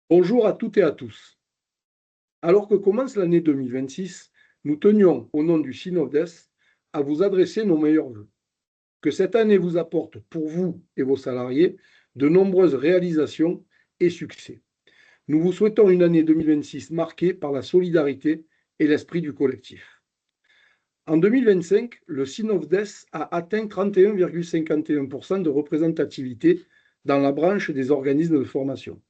Bonjour à toutes et à tous. Alors que commence l'année 2026, nous tenions, au nom du Synovdes, à vous adresser nos meilleurs vœux. Que cette année vous apporte pour vous et vos salariés de nombreuses réalisations et succès. Nous vous souhaitons une année 2026 marquée par la solidarité et l'esprit du collectif. En 2025, le Synovdes a atteint 31,51% de représentativité dans la branche des organismes de formation.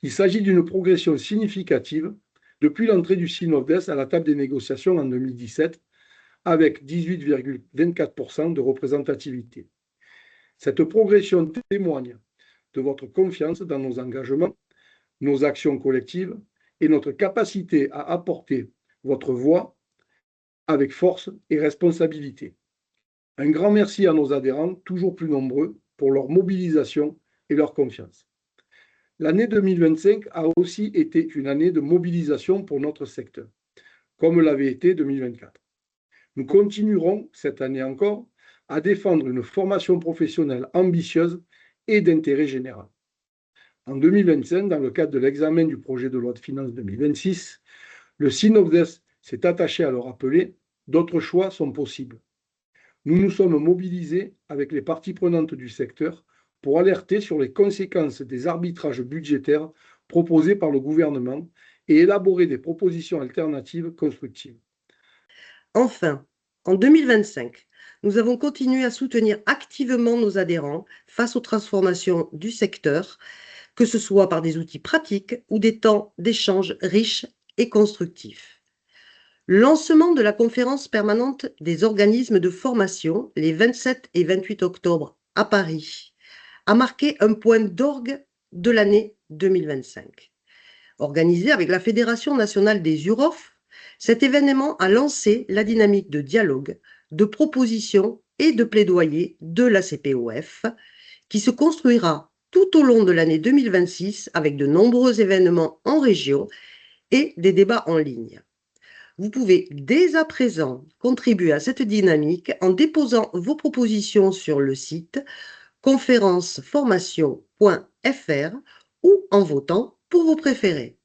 Il s'agit d'une progression significative depuis l'entrée du Synovdes à la table des négociations en 2017, avec 18,24% de représentativité. Cette progression témoigne de votre confiance dans nos engagements, nos actions collectives et notre capacité à apporter votre voix avec force et responsabilité. Un grand merci à nos adhérents, toujours plus nombreux, pour leur mobilisation et leur confiance. L'année 2025 a aussi été une année de mobilisation pour notre secteur, comme l'avait été 2024. Nous continuerons, cette année encore, à défendre une formation professionnelle ambitieuse et d'intérêt général. En 2025, dans le cadre de l'examen du projet de loi de finances 2026, le Synovdes s'est attaché à le rappeler, d'autres choix sont possibles. Nous nous sommes mobilisés avec les parties prenantes du secteur pour alerter sur les conséquences des arbitrages budgétaires proposés par le gouvernement et élaborer des propositions alternatives constructives. Enfin, en 2025, nous avons continué à soutenir activement nos adhérents face aux transformations du secteur, que ce soit par des outils pratiques ou des temps d'échange riches et constructifs. Le lancement de la conférence permanente des organismes de formation les 27 et 28 octobre à Paris a marqué un point d'orgue de l'année 2025. Organisé avec la Fédération nationale des UROF, cet événement a lancé la dynamique de dialogue, de proposition et de plaidoyer de la CPOF, qui se construira tout au long de l'année 2026 avec de nombreux événements en région et des débats en ligne. Vous pouvez dès à présent contribuer à cette dynamique en déposant vos propositions sur le site conférenceformation.fr ou en votant pour vos préférés.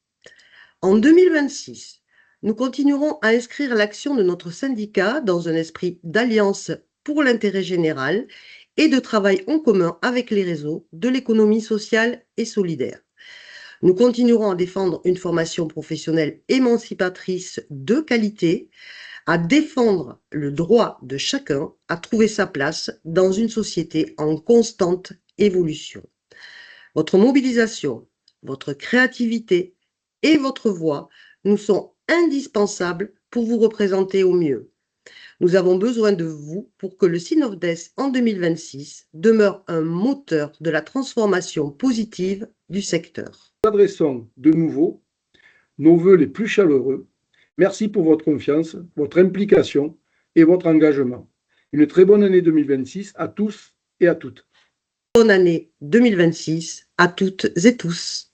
En 2026, nous continuerons à inscrire l'action de notre syndicat dans un esprit d'alliance pour l'intérêt général et de travail en commun avec les réseaux de l'économie sociale et solidaire. Nous continuerons à défendre une formation professionnelle émancipatrice de qualité, à défendre le droit de chacun à trouver sa place dans une société en constante évolution. Votre mobilisation, votre créativité et votre voix nous sont indispensables pour vous représenter au mieux. Nous avons besoin de vous pour que le Synovdes en 2026 demeure un moteur de la transformation positive du secteur. Nous adressons de nouveau nos vœux les plus chaleureux. Merci pour votre confiance, votre implication et votre engagement. Une très bonne année 2026 à tous et à toutes. Bonne année 2026 à toutes et tous.